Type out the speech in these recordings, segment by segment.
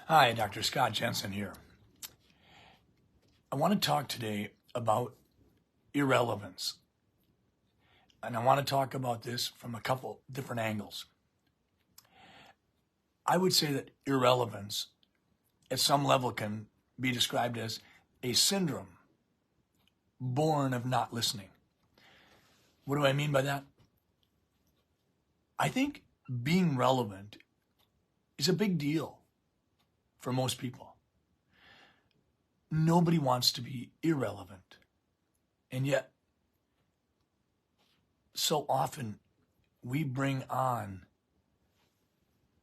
Hi, Dr. Scott Jensen here. I want to talk today about irrelevance. And I want to talk about this from a couple different angles. I would say that irrelevance at some level can be described as a syndrome born of not listening. What do I mean by that? I think being relevant is a big deal for most people. Nobody wants to be irrelevant. And yet, so often we bring on,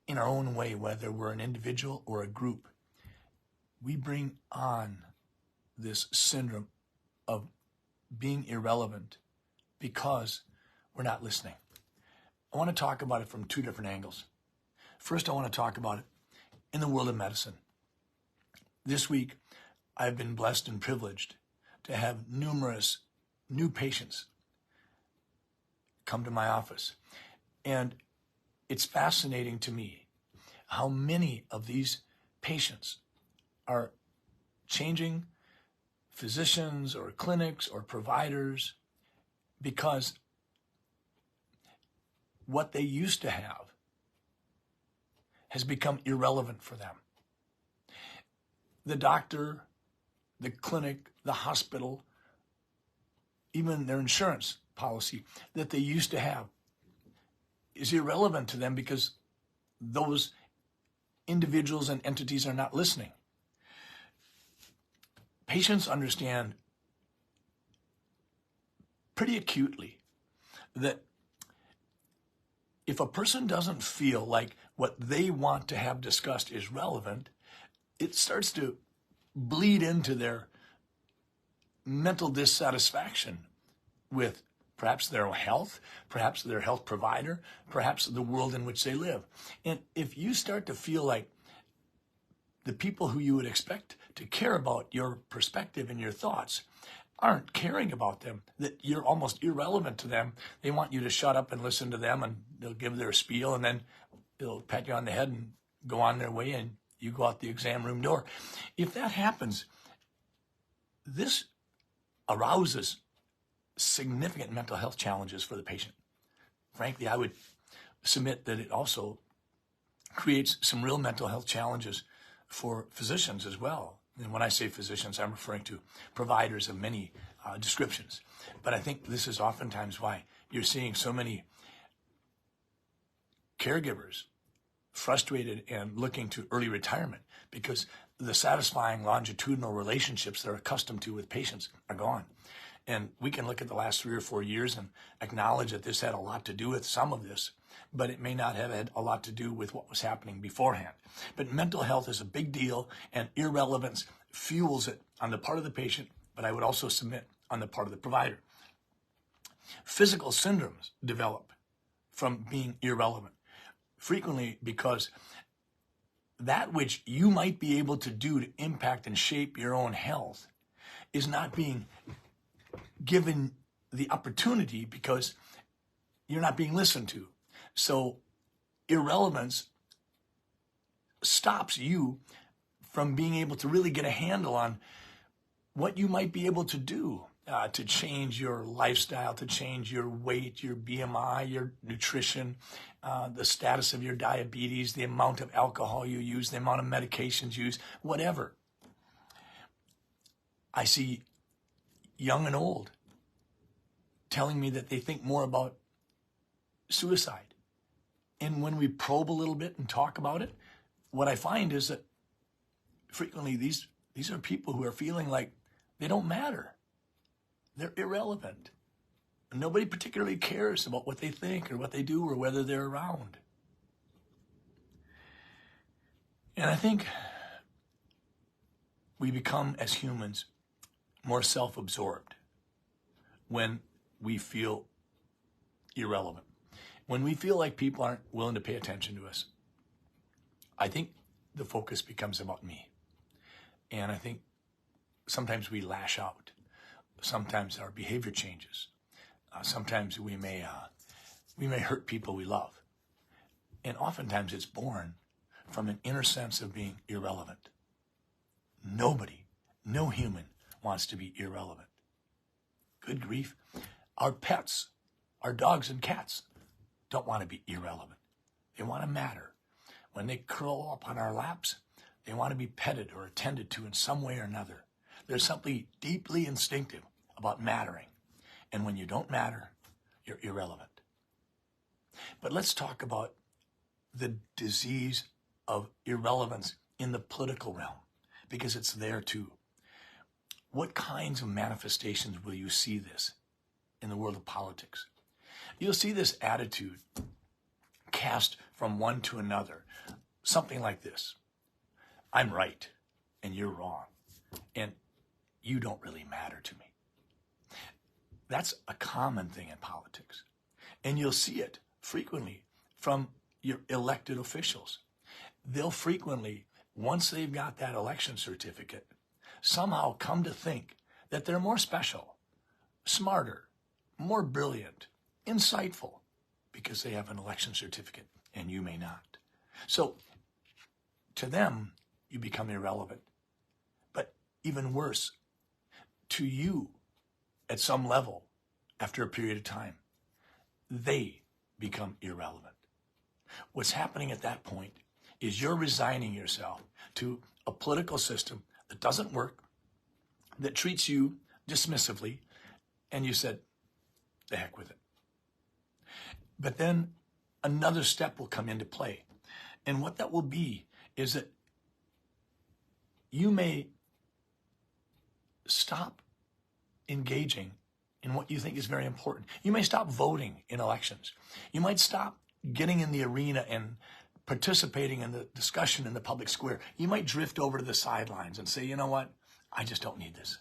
in our own way, whether we're an individual or a group, we bring on this syndrome of being irrelevant because we're not listening. I want to talk about it from two different angles. First, I want to talk about it in the world of medicine. This week, I've been blessed and privileged to have numerous new patients come to my office. And it's fascinating to me how many of these patients are changing physicians or clinics or providers because what they used to have has become irrelevant for them. The doctor, the clinic, the hospital, even their insurance policy that they used to have is irrelevant to them because those individuals and entities are not listening. Patients understand pretty acutely that if a person doesn't feel like what they want to have discussed is relevant, it starts to bleed into their mental dissatisfaction with perhaps their health, perhaps their health provider, perhaps the world in which they live. And if you start to feel like the people who you would expect to care about your perspective and your thoughts aren't caring about them, that you're almost irrelevant to them, they want you to shut up and listen to them, and they'll give their spiel, and then they'll pat you on the head and go on their way, and you go out the exam room door. If that happens, this arouses significant mental health challenges for the patient. Frankly, I would submit that it also creates some real mental health challenges for physicians as well. And when I say physicians, I'm referring to providers of many descriptions. But I think this is oftentimes why you're seeing so many caregivers frustrated and looking to early retirement because the satisfying longitudinal relationships they're accustomed to with patients are gone. And we can look at the last 3 or 4 years and acknowledge that this had a lot to do with some of this, but it may not have had a lot to do with what was happening beforehand. But mental health is a big deal, and irrelevance fuels it on the part of the patient, but I would also submit on the part of the provider. Physical syndromes develop from being irrelevant, frequently because that which you might be able to do to impact and shape your own health is not being given the opportunity because you're not being listened to. So irrelevance stops you from being able to really get a handle on what you might be able to do to change your lifestyle, to change your weight, your BMI, your nutrition, the status of your diabetes, the amount of alcohol you use, the amount of medications you use, whatever. I see young and old telling me that they think more about suicide. And when we probe a little bit and talk about it, what I find is that frequently these are people who are feeling like they don't matter. They're irrelevant. Nobody particularly cares about what they think or what they do or whether they're around. And I think we become, as humans, more self-absorbed when we feel irrelevant. When we feel like people aren't willing to pay attention to us, I think the focus becomes about me. And I think sometimes we lash out. Sometimes our behavior changes. Sometimes we may hurt people we love. And oftentimes it's born from an inner sense of being irrelevant. Nobody, no human wants to be irrelevant. Good grief. Our pets, our dogs and cats don't want to be irrelevant. They want to matter. When they curl up on our laps, they want to be petted or attended to in some way or another. There's something deeply instinctive about mattering. And when you don't matter, you're irrelevant. But let's talk about the disease of irrelevance in the political realm, because it's there too. What kinds of manifestations will you see this in the world of politics? You'll see this attitude cast from one to another. Something like this: I'm right and you're wrong, and you don't really matter to me. That's a common thing in politics. And you'll see it frequently from your elected officials. They'll frequently, once they've got that election certificate, somehow come to think that they're more special, smarter, more brilliant, insightful, because they have an election certificate and you may not. So to them, you become irrelevant. But even worse, to you, at some level, after a period of time, they become irrelevant. What's happening at that point is you're resigning yourself to a political system that doesn't work, that treats you dismissively, and you said, the heck with it. But then another step will come into play. And what that will be is that you may stop engaging in what you think is very important. You may stop voting in elections. You might stop getting in the arena and participating in the discussion in the public square. You might drift over to the sidelines and say, you know what? I just don't need this.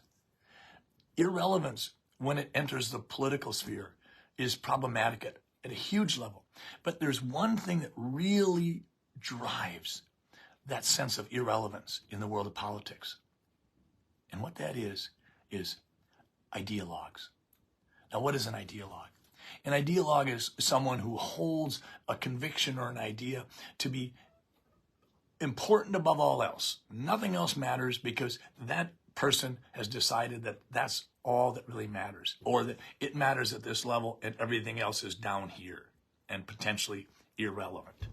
Irrelevance, when it enters the political sphere, is problematic at a huge level. But there's one thing that really drives that sense of irrelevance in the world of politics. And what that is ideologues. Now, what is an ideologue? An ideologue is someone who holds a conviction or an idea to be important above all else. Nothing else matters because that person has decided that that's all that really matters, or that it matters at this level and everything else is down here and potentially irrelevant.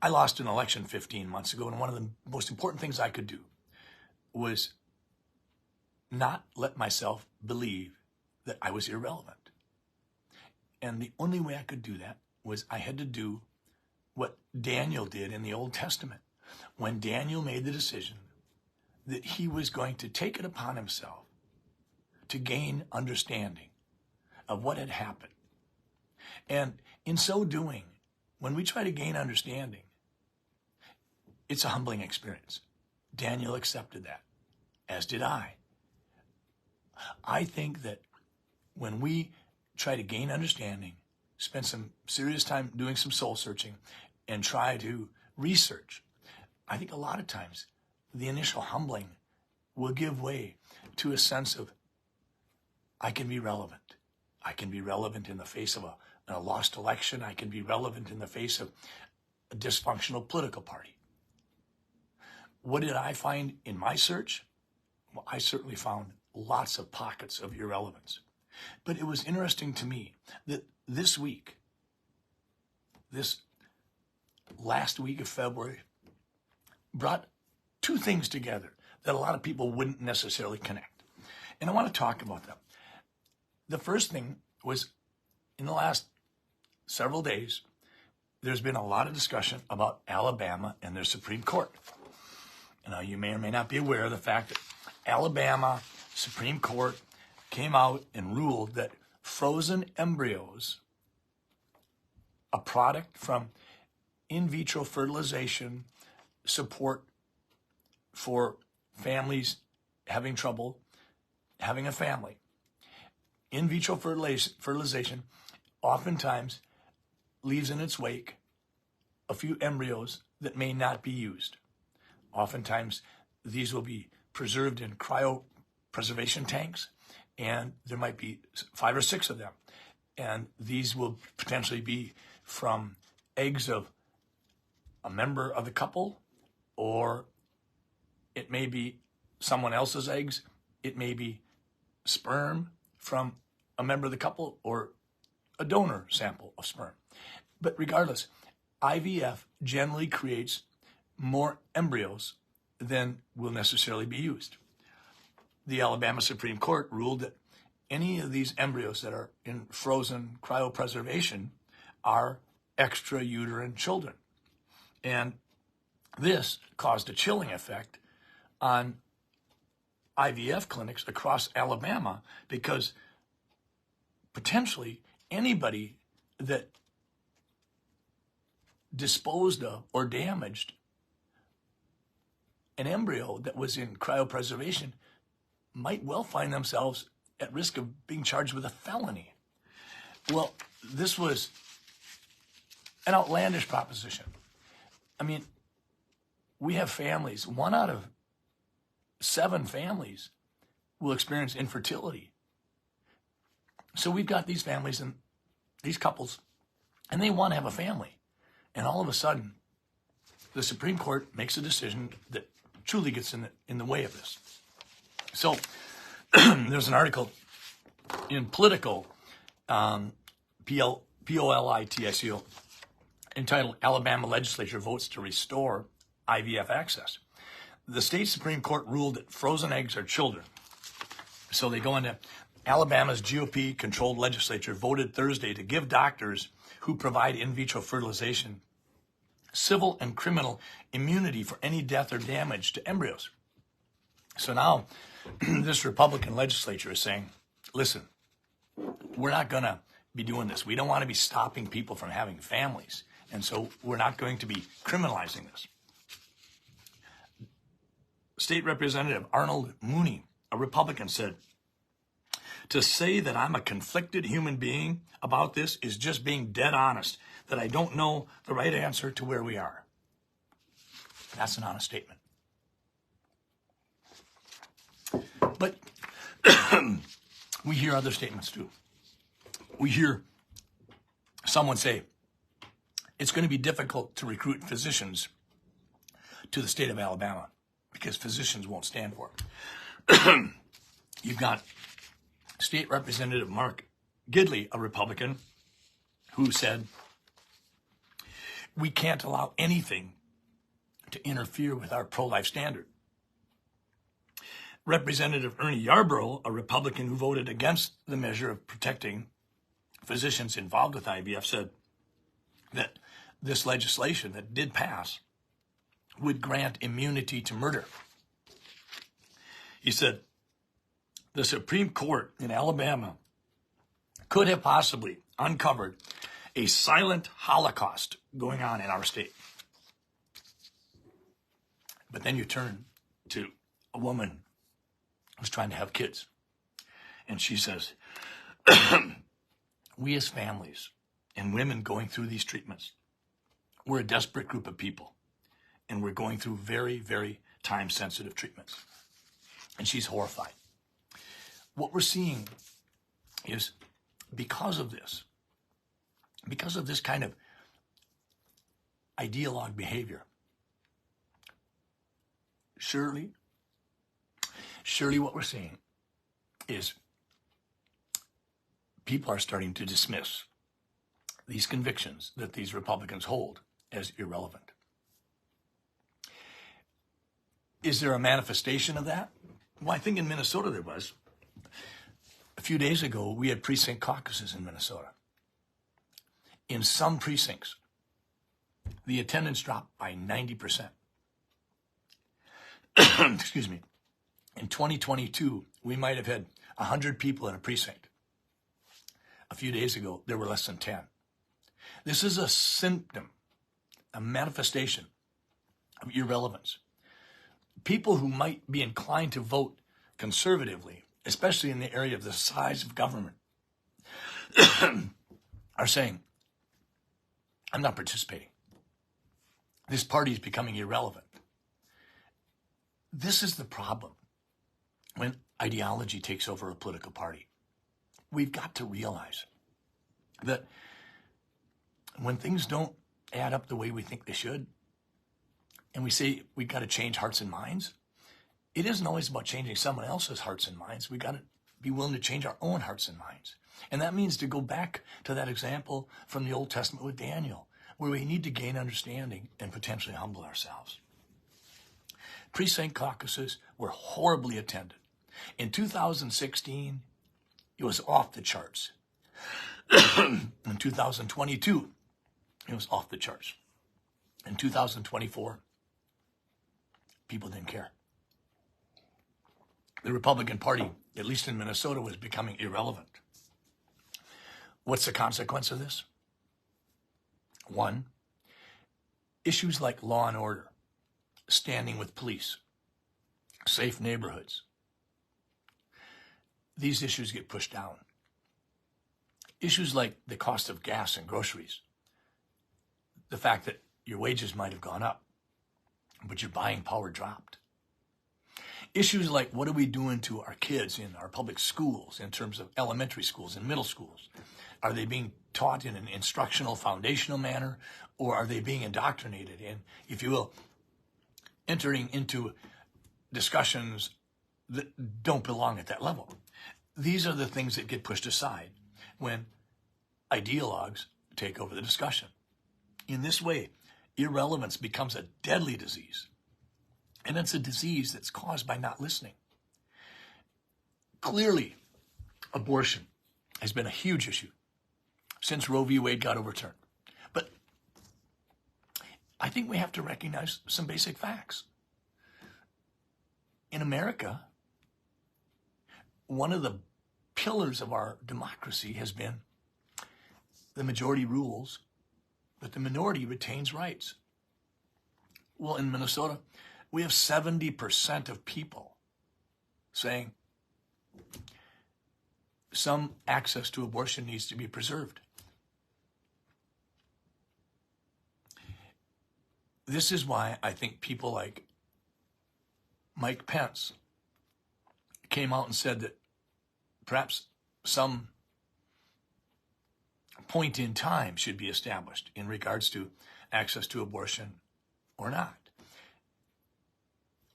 I lost an election 15 months ago, and one of the most important things I could do was not let myself believe that I was irrelevant. And the only way I could do that was I had to do what Daniel did in the Old Testament. When Daniel made the decision that he was going to take it upon himself to gain understanding of what had happened. And in so doing, when we try to gain understanding, it's a humbling experience. Daniel accepted that, as did I. I think that when we try to gain understanding, spend some serious time doing some soul searching, and try to research, I think a lot of times the initial humbling will give way to a sense of, I can be relevant. I can be relevant in the face of a lost election. I can be relevant in the face of a dysfunctional political party. What did I find in my search? Well, I certainly found lots of pockets of irrelevance. But it was interesting to me that this week, this last week of February, brought two things together that a lot of people wouldn't necessarily connect. And I want to talk about them. The first thing was, in the last several days, there's been a lot of discussion about Alabama and their Supreme Court. Now, you may or may not be aware of the fact that Alabama Supreme Court came out and ruled that frozen embryos, a product from in vitro fertilization support for families having trouble having a family, in vitro fertilization oftentimes leaves in its wake a few embryos that may not be used. Oftentimes, these will be preserved in cryopreservation tanks, and there might be 5 or 6 of them. And these will potentially be from eggs of a member of the couple, or it may be someone else's eggs. It may be sperm from a member of the couple or a donor sample of sperm. But regardless, IVF generally creates more embryos than will necessarily be used. The Alabama Supreme Court ruled that any of these embryos that are in frozen cryopreservation are extrauterine children. And this caused a chilling effect on IVF clinics across Alabama, because potentially anybody that disposed of or damaged an embryo that was in cryopreservation might well find themselves at risk of being charged with a felony. Well, this was an outlandish proposition. I mean, we have families, 1 out of 7 families will experience infertility. So we've got these families and these couples, and they want to have a family. And all of a sudden, the Supreme Court makes a decision that truly gets in the way of this. So there's an article in Politico, Politico, entitled "Alabama Legislature Votes to Restore IVF Access." The state Supreme Court ruled that frozen eggs are children. So they go into Alabama's GOP-controlled legislature voted Thursday to give doctors who provide in vitro fertilization civil and criminal immunity for any death or damage to embryos. So now this Republican legislature is saying, listen, we're not going to be doing this. We don't want to be stopping people from having families. And so we're not going to be criminalizing this. State Representative Arnold Mooney, a Republican, said, "To say that I'm a conflicted human being about this is just being dead honest, that I don't know the right answer to where we are." That's an honest statement. But we hear other statements too. We hear someone say, it's going to be difficult to recruit physicians to the state of Alabama because physicians won't stand for it. You've got State Representative Mark Gidley, a Republican, who said, we can't allow anything to interfere with our pro-life standard. Representative Ernie Yarborough, a Republican who voted against the measure of protecting physicians involved with IVF, said that this legislation that did pass would grant immunity to murder. He said, the Supreme Court in Alabama could have possibly uncovered a silent Holocaust going on in our state. But then you turn to a woman who's trying to have kids, and she says, we as families and women going through these treatments, we're a desperate group of people, and we're going through very, very time-sensitive treatments. And she's horrified. What we're seeing is because of this kind of ideologue behavior, surely what we're seeing is people are starting to dismiss these convictions that these Republicans hold as irrelevant. Is there a manifestation of that? Well, I think in Minnesota there was. A few days ago, we had precinct caucuses in Minnesota. In some precincts, the attendance dropped by 90%. Excuse me. In 2022, we might have had 100 people in a precinct. A few days ago, there were less than 10. This is a symptom, a manifestation of irrelevance. People who might be inclined to vote conservatively, especially in the area of the size of government, are saying, I'm not participating. This party is becoming irrelevant. This is the problem when ideology takes over a political party. We've got to realize that when things don't add up the way we think they should, and we say we got to change hearts and minds, it isn't always about changing someone else's hearts and minds. We got to be willing to change our own hearts and minds. And that means to go back to that example from the Old Testament with Daniel, where we need to gain understanding and potentially humble ourselves. Precinct caucuses were horribly attended. In 2016, it was off the charts. In 2022, it was off the charts. In 2024, people didn't care. The Republican Party, at least in Minnesota, was becoming irrelevant. What's the consequence of this? One, issues like law and order, standing with police, safe neighborhoods, these issues get pushed down. Issues like the cost of gas and groceries, the fact that your wages might have gone up, but your buying power dropped. Issues like what are we doing to our kids in our public schools in terms of elementary schools and middle schools? Are they being taught in an instructional, foundational manner, or are they being indoctrinated in, if you will, entering into discussions that don't belong at that level? These are the things that get pushed aside when ideologues take over the discussion. In this way, irrelevance becomes a deadly disease. And it's a disease that's caused by not listening. Clearly, abortion has been a huge issue since Roe v. Wade got overturned. But I think we have to recognize some basic facts. In America, one of the pillars of our democracy has been the majority rules, but the minority retains rights. Well, in Minnesota, we have 70% of people saying some access to abortion needs to be preserved. This is why I think people like Mike Pence came out and said that perhaps some point in time should be established in regards to access to abortion or not.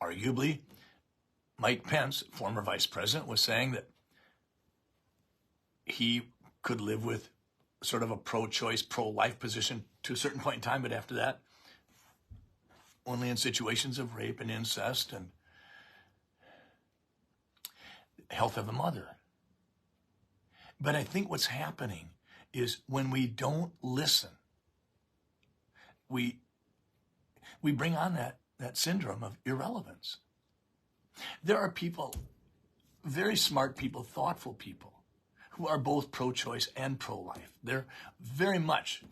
Arguably, Mike Pence, former vice president, was saying that he could live with sort of a pro-choice, pro-life position to a certain point in time, but after that, only in situations of rape and incest and health of the mother. But I think what's happening is when we don't listen, we bring on that syndrome of irrelevance. There are people, very smart people, thoughtful people, who are both pro-choice and pro-life. They're very much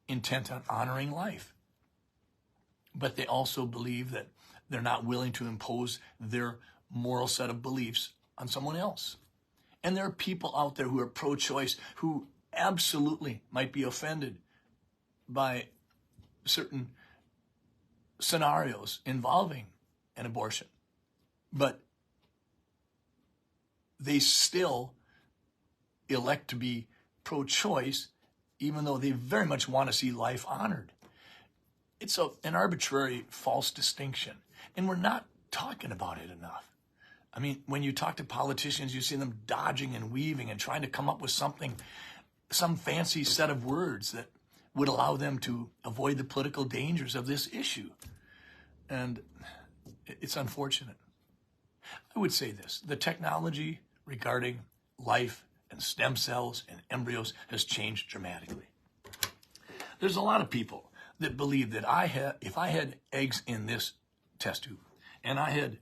intent on honoring life. But they also believe that they're not willing to impose their moral set of beliefs on someone else. And there are people out there who are pro-choice who absolutely might be offended by certain scenarios involving an abortion. But they still elect to be pro-choice, even though they very much want to see life honored. It's an arbitrary, false distinction, and we're not talking about it enough. I mean, when you talk to politicians, you see them dodging and weaving and trying to come up with something, some fancy set of words that would allow them to avoid the political dangers of this issue. And it's unfortunate. I would say this: the technology regarding life and stem cells and embryos has changed dramatically. There's a lot of people that believe that if I had eggs in this test tube and I had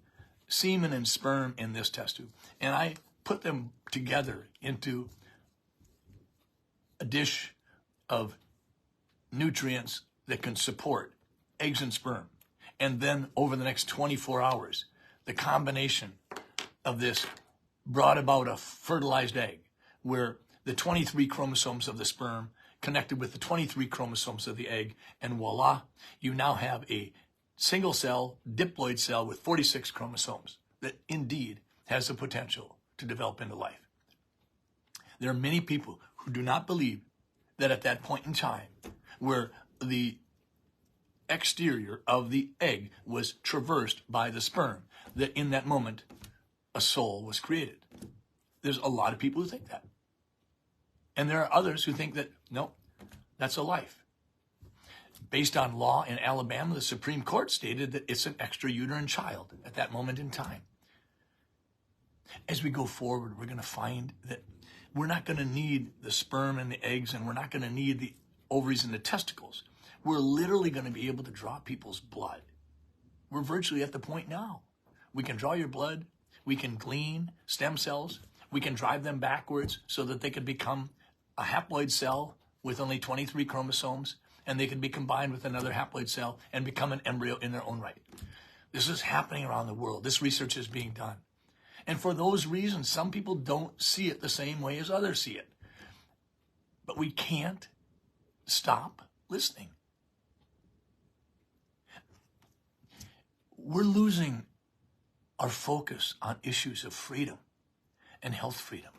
semen and sperm in this test tube and I put them together into a dish of nutrients that can support eggs and sperm, and then over the next 24 hours, the combination of this brought about a fertilized egg where the 23 chromosomes of the sperm connected with the 23 chromosomes of the egg, and voila, you now have a single cell, diploid cell with 46 chromosomes that indeed has the potential to develop into life. There are many people who do not believe that at that point in time, where the exterior of the egg was traversed by the sperm, that in that moment a soul was created. There's a lot of people who think that. And there are others who think that, no, that's a life. Based on law in Alabama, the Supreme Court stated that it's an extrauterine child at that moment in time. As we go forward, we're going to find that we're not going to need the sperm and the eggs, and we're not going to need the ovaries and the testicles. We're literally going to be able to draw people's blood. We're virtually at the point now. We can draw your blood. We can glean stem cells. We can drive them backwards so that they could become a haploid cell with only 23 chromosomes, and they can be combined with another haploid cell and become an embryo in their own right. This is happening around the world. This research is being done. And for those reasons, some people don't see it the same way as others see it. But we can't stop listening. We're losing our focus on issues of freedom and health freedom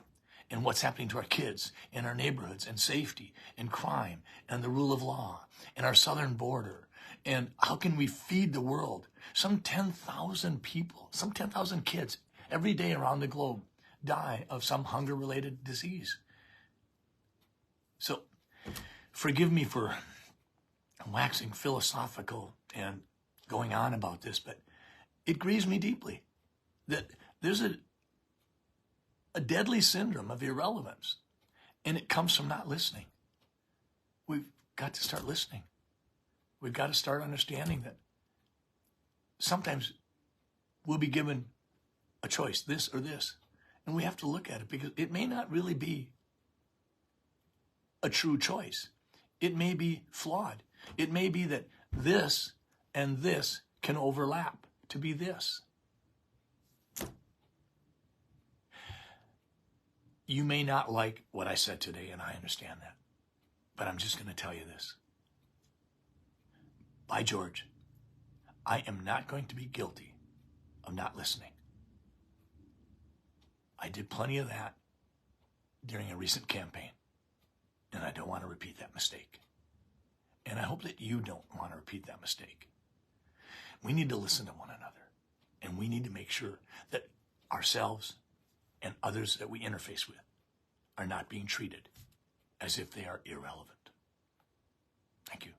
and what's happening to our kids and our neighborhoods and safety and crime and the rule of law and our southern border. And how can we feed the world? Some 10,000 people, some 10,000 kids every day around the globe die of some hunger-related disease. So forgive me for waxing philosophical and going on about this, but it grieves me deeply that there's a deadly syndrome of irrelevance, and it comes from not listening. We've got to start listening. We've got to start understanding that sometimes we'll be given a choice, this or this, and we have to look at it because it may not really be a true choice. It may be flawed. It may be that this and this can overlap to be this. You may not like what I said today, and I understand that, but I'm just going to tell you this. By George, I am not going to be guilty of not listening. I did plenty of that during a recent campaign, and I don't want to repeat that mistake. And I hope that you don't want to repeat that mistake. We need to listen to one another, and we need to make sure that ourselves and others that we interface with are not being treated as if they are irrelevant. Thank you.